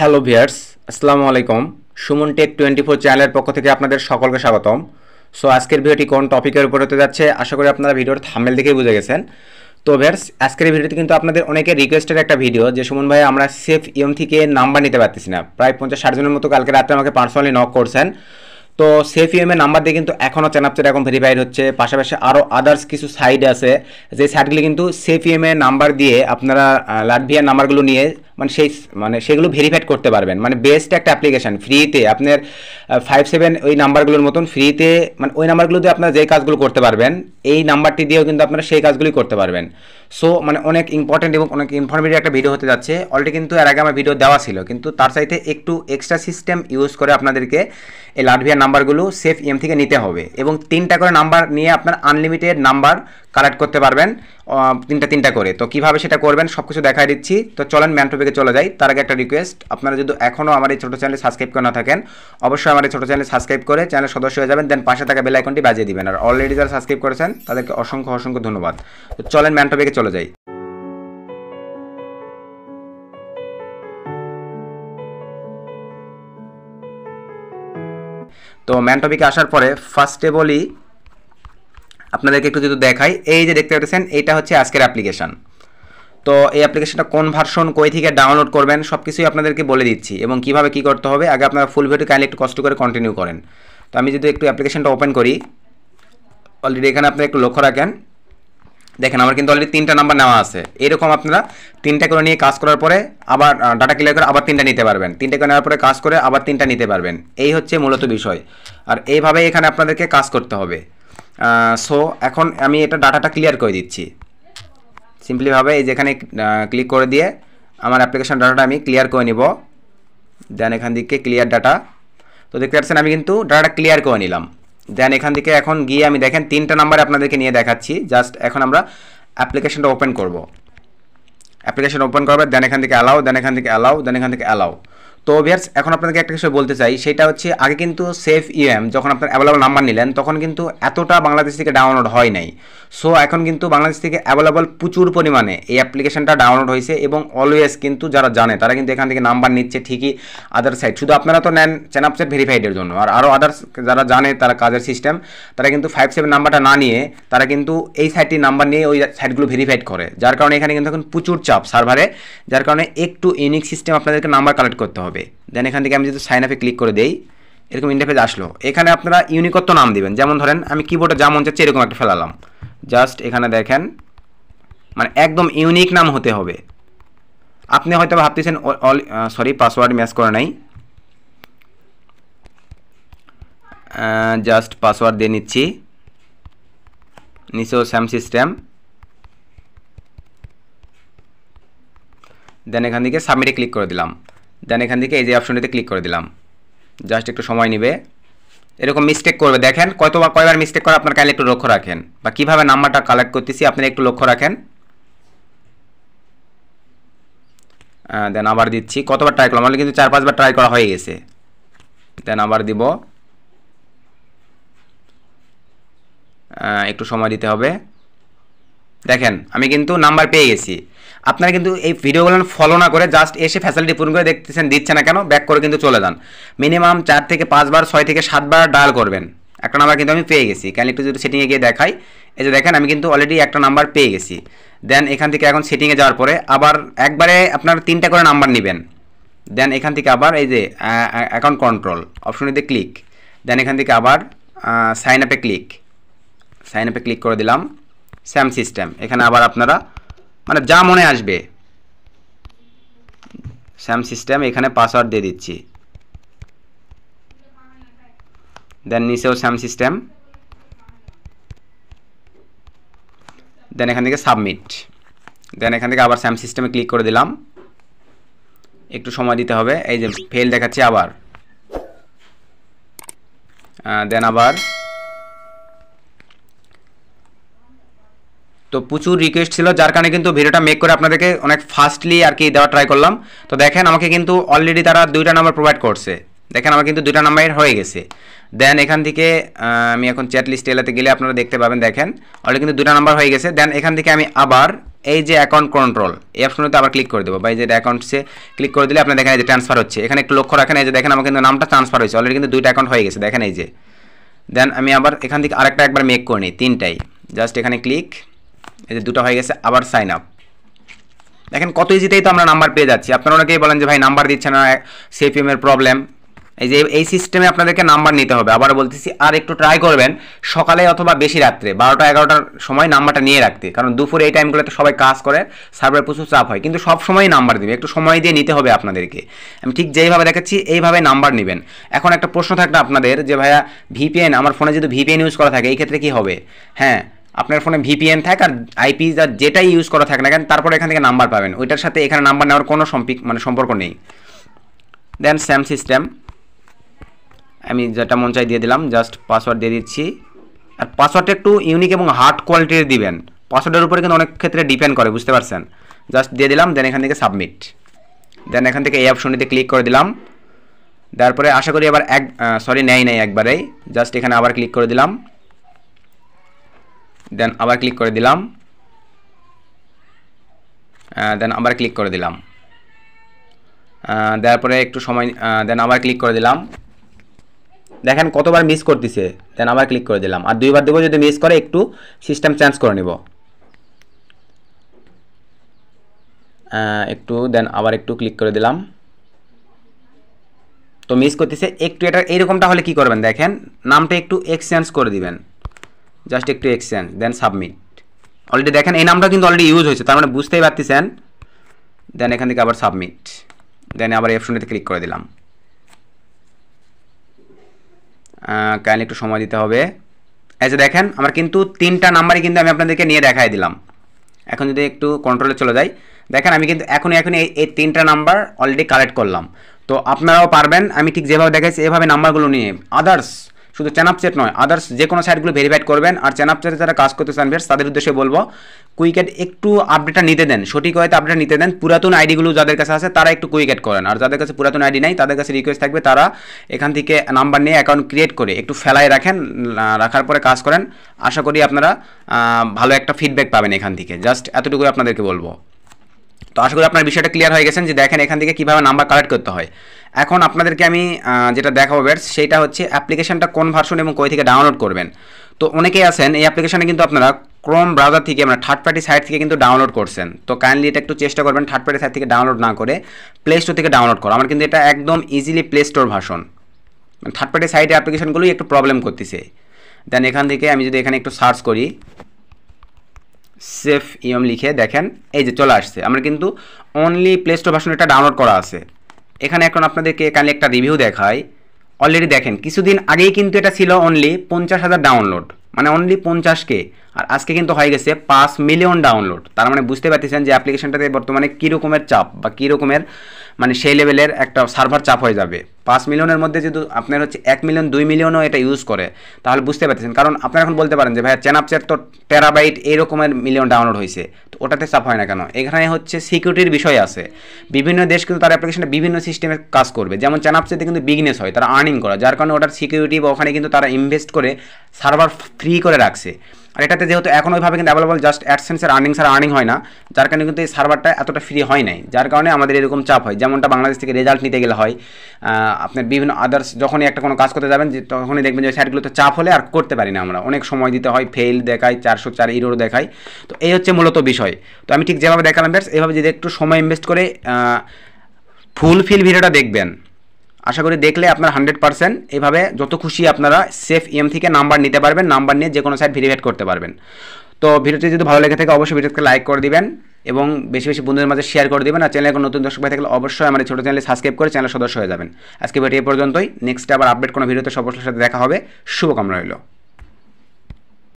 Hello viewers, আসসালামু আলাইকুম। Suman take 24 চ্যানেলের পক্ষ থেকে আপনাদের সকলকে স্বাগতম। সো আজকের ভিডিওটি কোন টপিকের উপর হতে যাচ্ছে আশা করি আপনারা ভিডিওর থাম্বনেল দেখেই বুঝে গেছেন। তো ভিউয়ার্স, আজকের এই ভিডিওতে কিন্তু আপনাদের অনেকের রিকোয়েস্টের একটা ভিডিও যে সুমন ভাই আমরা SafeUM থেকে নাম্বার নিতে পারতেছি না। প্রায় 50-60 জনের মতো কালকে রাতে আমাকে পার্সোনালি নক করছেন। তো SafeUM এর নাম্বার দিয়ে কিন্তু এখনও চ্যানাপচেট এখন ভেরিফাইড হচ্ছে। পাশাপাশি আরও আদার্স কিছু সাইট আছে যে সাইটগুলি কিন্তু SafeUM এর নাম্বার দিয়ে আপনারা লাটভিয়ার নাম্বারগুলো নিয়ে সেগুলো ভেরিফাইড করতে পারবেন। মানে বেস্ট একটা অ্যাপ্লিকেশন, ফ্রিতে আপনার 57 ওই নাম্বারগুলোর মতন ফ্রিতে, মানে ওই নাম্বারগুলো দিয়ে আপনারা যে কাজগুলো করতে পারবেন এই নাম্বারটি দিয়েও কিন্তু আপনারা সেই কাজগুলি করতে পারবেন। সো মানে অনেক ইম্পর্টেন্ট এবং অনেক ইনফরমেটিভ একটা ভিডিও হতে যাচ্ছে। অলরেডি কিন্তু এর আগে আমার ভিডিও দেওয়া ছিল, কিন্তু তার চাইতে একটু এক্সট্রা সিস্টেম ইউজ করে আপনাদেরকে এই লাটভিয়ার নাম্বারগুলো SafeUM থেকে নিতে হবে এবং 3টা করে নাম্বার নিয়ে আপনার আনলিমিটেড নাম্বার কালেক্ট করতে পারবেন, 3টা করে। তো কীভাবে সেটা করবেন সব কিছু দেখাই দিচ্ছি। তো চলেন ম্যান টপিকে চলে যাই। তার আগে একটা রিকোয়েস্ট, আপনারা যদি এখনও আমার এই ছোটো চ্যানেলে সাবস্ক্রাইব করে না থাকেন অবশ্যই আমার এই ছোটো চ্যানেলে সাবস্ক্রাইব করে চ্যানেল সদস্য হয়ে যাবেন, দেন পাশে থাকা বেল আইকনটি বাজিয়ে দিবেন। আর অলরেডি যারা সাবস্ক্রাইব করেছেন তাদেরকে অসংখ্য অসংখ্য ধন্যবাদ। তো চলেন ম্যান টপিকে চলে যাই। তো ম্যান টপিকে আসার পরে ফার্স্টে বলি আপনাদেরকে একটু যদি দেখাই, এই যে দেখতে পাচ্ছেন এইটা হচ্ছে আজকের অ্যাপ্লিকেশান। তো এই অ্যাপ্লিকেশনটা কোন ভার্সন কই থেকে ডাউনলোড করবেন সব কিছুই আপনাদেরকে বলে দিচ্ছি এবং কিভাবে কি করতে হবে। আগে আপনারা ফুল ভিডিও কাইন্ডলি একটু কষ্ট করে কন্টিনিউ করেন। তো আমি যদি একটু অ্যাপ্লিকেশনটা ওপেন করি, অলরেডি এখানে আপনারা একটু লক্ষ্য রাখেন, দেখেন আমার কিন্তু অলরেডি 3টা নাম্বার নেওয়া আছে। এরকম আপনারা 3টা করে নিয়ে কাজ করার পরে আবার ডাটা ক্লিয়ার করে আবার 3টা নিতে পারবেন, 3টা করে নেওয়ার পরে কাজ করে আবার 3টা নিতে পারবেন। এই হচ্ছে মূলত বিষয়, আর এইভাবে এখানে আপনাদেরকে কাজ করতে হবে। সো এখন আমি এটা ডাটাটা ক্লিয়ার করে দিচ্ছি সিম্পলিভাবে। এই যেখানে ক্লিক করে দিয়ে আমার অ্যাপ্লিকেশন ডাটাটা আমি ক্লিয়ার করে নিব, দেন এখান থেকে ক্লিয়ার ডাটা। তো দেখতে পাচ্ছেন আমি কিন্তু ডাটাটা ক্লিয়ার করে নিলাম। দেন এখান থেকে এখন গিয়ে আমি দেখেন 3টা নাম্বারে আপনাদেরকে নিয়ে দেখাচ্ছি। জাস্ট এখন আমরা অ্যাপ্লিকেশনটা ওপেন করব। অ্যাপ্লিকেশন ওপেন করবে, দেন এখান থেকে অ্যালাউ, দেন এখান থেকে অ্যালাউ, দেন এখান থেকে অ্যালাউ। তো ভিউয়ার্স, এখন আপনাদেরকে একটা বিষয় বলতে চাই, সেটা হচ্ছে আগে কিন্তু SafeUM যখন আপনার অ্যাভেলেবল নাম্বার নিলেন তখন কিন্তু এতটা বাংলাদেশ থেকে ডাউনলোড হয় নাই। সো এখন কিন্তু বাংলাদেশ থেকে অ্যাভেলেবল প্রচুর পরিমাণে এই অ্যাপ্লিকেশনটা ডাউনলোড হয়েছে এবং অলওয়েজ কিন্তু যারা জানে তারা কিন্তু এখান থেকে নাম্বার নিচ্ছে ঠিকই। আদার সাইড শুধু আপনারা তো নেন চ্যানাপচেট ভেরিফাইডের জন্য, আর আরও আদার্স যারা জানে তারা কাজের সিস্টেম, তারা কিন্তু 57 নাম্বারটা না নিয়ে তারা কিন্তু এই সাইটটির নাম্বার নিয়ে ওই সাইটগুলো ভেরিফাইড করে, যার কারণে এখানে কিন্তু এখন প্রচুর চাপ সার্ভারে, যার কারণে একটু ইউনিক সিস্টেম আপনাদেরকে নাম্বার কালেক্ট করতে হবে। দেন এখান থেকে আমি যদি সাইন আপে ক্লিক করে দেই, এরকম ইন্টারফেস আসলো। এখানে আপনারা ইউনিকত্ব নাম দিবেন, যেমন ধরেন আমি কিবোর্ডে যা মন চাচ্ছে এরকম একটা ফেলালাম। জাস্ট এখানে দেখেন মানে একদম ইউনিক নাম হতে হবে। আপনি হয়তো ভাবতেছেন সরি পাসওয়ার্ড ম্যাচ করে নাই, জাস্ট পাসওয়ার্ড দিয়ে নিচ্ছি। নিচেও স্যাম সিস্টেম, দেন এখান থেকে সাবমিটে ক্লিক করে দিলাম। দেন এখান থেকে এই যে অপশনটিতে ক্লিক করে দিলাম। জাস্ট একটু সময় নেবে, এরকম মিস্টেক করবে। দেখেন কয়বার মিস্টেক করে আপনার কাইন্ডলি একটু লক্ষ্য রাখেন, বা কীভাবে নাম্বারটা কালেক্ট করতেছি আপনারা একটু লক্ষ্য রাখেন। দেন আবার দিচ্ছি, কতবার ট্রাই করলাম, কিন্তু 4-5 বার ট্রাই করা হয়ে গেছে। দেন আবার দিব, একটু সময় দিতে হবে। দেখেন আমি কিন্তু নাম্বার পেয়ে গেছি। আপনারা কিন্তু এই ভিডিওগুলো ফলো না করে জাস্ট এসে ফ্যাসিলিটি পূরণ করে দেখতেছেন দিচ্ছে না কেন, ব্যাক করে কিন্তু চলে যান। মিনিমাম 4 থেকে 5 বার 6 থেকে 7 বার ডায়াল করবেন। একটা নাম্বার কিন্তু আমি পেয়ে গেছি, কাইন্ডলি একটু যদি সেটিংয়ে গিয়ে দেখাই, এই যে দেখেন আমি কিন্তু অলরেডি একটা নাম্বার পেয়ে গেছি। দেন এখান থেকে এখন সেটিংয়ে যাওয়ার পরে আবার একবারে আপনার 3টা করে নাম্বার নেবেন। দেন এখান থেকে আবার এই যে অ্যাকাউন্ট কন্ট্রোল অপশনটিতে ক্লিক, দেন এখান থেকে আবার সাইন আপে ক্লিক করে দিলাম। স্যাম সিস্টেম, এখানে আবার আপনারা মানে যা মনে আসবে স্যাম সিস্টেম, এখানে পাসওয়ার্ড দিয়ে দিচ্ছি। দেন নিচেও স্যাম সিস্টেম, দেন এখান থেকে সাবমিট, দেন এখান থেকে আবার স্যাম সিস্টেমে ক্লিক করে দিলাম। একটু সময় দিতে হবে, এই যে ফেল দেখাচ্ছি আবার। দেন আবার, তো প্রচুর রিকোয়েস্ট ছিল যার কারণে কিন্তু ভিডিওটা মেক করে আপনাদেরকে অনেক ফাস্টলি আর কি দেওয়া ট্রাই করলাম। তো দেখেন আমাকে কিন্তু অলরেডি তারা 2টা নাম্বার প্রোভাইড করছে। দেখেন আমার কিন্তু 2টা নাম্বার হয়ে গেছে। দেন এখান থেকে আমি এখন চ্যাট লিস্ট এলাতে গেলে আপনারা দেখতে পাবেন, দেখেন অলরেডি কিন্তু 2টা নাম্বার হয়ে গেছে। দেন এখান থেকে আমি আবার এই যে অ্যাকাউন্ট কন্ট্রোল এই অপশনটাতে আবার ক্লিক করে দেবো, বা এই যে অ্যাকাউন্টসে ক্লিক করে দিলে আপনার দেখেন এই যে ট্রান্সফার হচ্ছে। এখানে একটু লক্ষ্য রাখেন, এই যে দেখেন আমার কিন্তু নামটা ট্রান্সফার হয়েছে অলরেডি, কিন্তু 2টা অ্যাকাউন্ট হয়ে গেছে দেখেন এই যে। দেন আমি আবার এখান থেকে আরেকটা একবার মেক করে নিই, 3টাই জাস্ট এখানে ক্লিক, এই যে 2টা হয়ে গেছে। আবার সাইন আপ, দেখেন কত ইজিতেই তো আমরা নাম্বার পেয়ে যাচ্ছি। আপনারা অনেকেই বলেন যে ভাই নাম্বার দিচ্ছে না, SafeUM এর প্রবলেম। এই যে এই সিস্টেমে আপনাদেরকে নাম্বার নিতে হবে। আবার বলতেছি, আর একটু ট্রাই করবেন সকালে অথবা বেশি রাত্রে 12টা 11টার সময় নাম্বারটা নিয়ে রাখতে, কারণ দুপুরে এই টাইমগুলোতে সবাই কাজ করে, সার্ভারে প্রচুর চাপ হয়, কিন্তু সব সময় নাম্বার দিবে, একটু সময় দিয়ে নিতে হবে আপনাদেরকে। আমি ঠিক যেইভাবে দেখাচ্ছি এইভাবে নাম্বার নেবেন। এখন একটা প্রশ্ন থাকবে আপনাদের যে ভাইয়া VPN, আমার ফোনে যদি VPN ইউজ করা থাকে এই ক্ষেত্রে কি হবে? হ্যাঁ, আপনার ফোনে VPN থাকে আর IP যেটাই ইউজ করা থাকে না কেন, তারপরে এখান থেকে নাম্বার পাবেন, ওইটার সাথে এখানে নাম্বার নেওয়ার কোনো সম্পর্ক নেই। দেন সেম সিস্টেম, আমি যেটা মন চাই দিয়ে দিলাম, জাস্ট পাসওয়ার্ড দিয়ে দিচ্ছি। আর পাসওয়ার্ডটা একটু ইউনিক এবং হার্ড কোয়ালিটির দিবেন, পাসওয়ার্ডের উপরে কিন্তু অনেক ক্ষেত্রে ডিপেন্ড করে, বুঝতে পারছেন। জাস্ট দিয়ে দিলাম, দেন এখান থেকে সাবমিট। দেন এখান থেকে এই অপশনটিতে ক্লিক করে দিলাম। তারপরে আশা করি আবার নেই একবারেই, জাস্ট এখানে আবার ক্লিক করে দিলাম। দেন আবার ক্লিক করে দিলাম, দেন আবার ক্লিক করে দিলাম, তারপরে একটু সময়, দেন আবার ক্লিক করে দিলাম। দেখেন কতবার মিস করতেছে, দেন আবার ক্লিক করে দিলাম। আর 2বার দেবো, যদি মিস করে একটু সিস্টেম চেঞ্জ করে নিব একটু, দেন আবার একটু ক্লিক করে দিলাম। তো মিস করতেছে একটু, এটা এইরকমটা হলে কি করবেন দেখেন, নামটা একটু এক্সচেঞ্জ করে দিবেন, জাস্ট একটু এক্সচেঞ্জ, দেন সাবমিট। অলরেডি দেখেন এই নামটা কিন্তু অলরেডি ইউজ হয়েছে, তার মানে বুঝতেই পারতেছেন। দেন এখান থেকে আবার সাবমিট, দেন আবার এই অপশনটিতে ক্লিক করে দিলাম। কাইন্ডলি একটু সময় দিতে হবে। এই যে দেখেন আমার কিন্তু 3টা নাম্বারই কিন্তু আমি আপনাদেরকে নিয়ে দেখাই দিলাম। এখন যদি একটু কন্ট্রোলে চলে যাই, দেখেন আমি কিন্তু এখন এই 3টা নাম্বার অলরেডি কালেক্ট করলাম। তো আপনারাও পারবেন, আমি ঠিক যেভাবে দেখাচ্ছি এভাবে নাম্বারগুলো নিয়ে আদার্স, শুধু চ্যানাপচ্যাট নয়, আদার্স যে কোনো সাইটগুলো ভেরিফাইড করবেন। আর চ্যানাপচ্যাটে যারা কাজ করতে চান ভিউয়ার্স, তাদের উদ্দেশ্যে বলবো কুইক অ্যাড একটু আপডেটটা নিতে দেন, সঠিক হয়তো আপডেট নিতে দেন। পুরাতন আইডিগুলো যাদের কাছে আছে তারা একটু কুইক অ্যাড করেন, আর যাদের কাছে পুরাতন আইডি নাই তাদের কাছে রিকোয়েস্ট থাকবে তারা এখান থেকে নাম্বার নিয়ে অ্যাকাউন্ট ক্রিয়েট করে একটু ফেলায় রাখেন, রাখার পরে কাজ করেন। আশা করি আপনারা ভালো একটা ফিডব্যাক পাবেন এখান থেকে। জাস্ট এতটুকুই আপনাদেরকে বলবো। তো আশা করি আপনার বিষয়টা ক্লিয়ার হয়ে গেছেন যে দেখেন এখান থেকে কীভাবে নাম্বার কালেক্ট করতে হয়। এখন আপনাদেরকে আমি যেটা দেখাবো বেটস, সেইটা হচ্ছে অ্যাপ্লিকেশনটা কোন ভার্সন এবং কই থেকে ডাউনলোড করবেন। তো অনেকেই আছেন এই অ্যাপ্লিকেশনে কিন্তু আপনারা ক্রোম ব্রাউজার থেকে, আমরা থার্ড পার্টি সাইট থেকে কিন্তু ডাউনলোড করছেন। তো কাইন্ডলি এটা একটু চেষ্টা করবেন থার্ড পার্টি সাইট থেকে ডাউনলোড না করে প্লে স্টোর থেকে ডাউনলোড করা। আমার কিন্তু এটা একদম easily play store version, third party সাইটে অ্যাপ্লিকেশনগুলোই একটু প্রবলেম করতেছে। দেন এখান থেকে আমি যদি এখানে একটু সার্চ করি SafeUM লিখে, দেখেন এই যে চলে আসছে, আমরা কিন্তু অনলি প্লে স্টোর ভার্সন এটা ডাউনলোড করা আছে। এখানে এখন আপনাদেরকে কাইন্ডলি একটা রিভিউ দেখাই। অলরেডি দেখেন কিছুদিন আগেই কিন্তু এটা ছিল অনলি 50,000 ডাউনলোড, মানে অনলি 50K, আর আজকে কিন্তু হয়ে গেছে 5 মিলিয়ন ডাউনলোড। তার মানে বুঝতে পারতেছেন যে অ্যাপ্লিকেশনটাতে বর্তমানে কী রকমের চাপ বা কী রকমের মানে সেই লেভেলের একটা সার্ভার চাপ হয়ে যাবে। 5 মিলিয়নের মধ্যে যদি আপনার হচ্ছে 1 মিলিয়ন 2 মিলিয়নও এটা ইউজ করে, তাহলে বুঝতে পারতেছেন। কারণ আপনারা এখন বলতে পারেন যে ভাইয়া চ্যানাপচ্যাট তো টেরাবাইট এই রকমের মিলিয়ন ডাউনলোড হয়েছে, তো ওটাতে চাপ হয় না কেন? এখানে হচ্ছে সিকিউরিটির বিষয় আছে। বিভিন্ন দেশ কিন্তু তার অ্যাপ্লিকেশনটা বিভিন্ন সিস্টেমে কাজ করবে, যেমন চ্যানাপচ্যাটে কিন্তু বিজনেস হয়, তারা আর্নিং করে, যার কারণে ওটার সিকিউরিটি বা ওখানে কিন্তু তারা ইনভেস্ট করে সার্ভার ফ্রি করে রাখছে। আর এটাতে যেহেতু এখন ওইভাবে কিন্তু অ্যাভেলেবল জাস্ট অ্যাডসেন্সের আর্নিং ছাড়া আর্নিং হয় না, যার কারণে কিন্তু এই সার্ভারটা এতটা ফ্রি হয় নাই, যার কারণে আমাদের এরকম চাপ হয়। যেমনটা বাংলাদেশ থেকে রেজাল্ট নিতে গেলে হয়, আপনার বিভিন্ন আদার্স যখনই একটা কোনো কাজ করতে যাবেন তখনই দেখবেন যে সাইটগুলোতে চাপ হলে আর করতে পারি না আমরা, অনেক সময় দিতে হয়, ফেল দেখায়, 404 ইরোর দেখায়। তো এই হচ্ছে মূলত বিষয়। তো আমি ঠিক যেভাবে দেখালাম ব্যাস এইভাবে যদি একটু সময় ইনভেস্ট করে ফুলফিল ভিডিওটা দেখবেন, আশা করি দেখলে আপনার 100% এইভাবে যত খুশি আপনারা SafeUM থেকে নাম্বার নিতে পারবেন, নাম্বার নিয়ে যে কোনো সাইট ভেরিফাইড করতে পারবেন। তো ভিডিওটি যদি ভালো লেগে থাকে অবশ্যই ভিডিওকে লাইক করে দিবেন এবং বেশি বেশি বন্ধুদের মাঝে শেয়ার করে দিবেন। আর চ্যানেলে কোনো নতুন দর্শক ভাই থাকলে অবশ্যই আমার ছোটো চ্যানেলে সাবস্ক্রাইব করে চ্যানেল সদস্য হয়ে যাবেন। আজকে ভিডিও এই পর্যন্তই, নেক্সট আবার আপডেট কোনো ভিডিওতে সবার সাথে দেখা হবে। শুভকামনা রইল।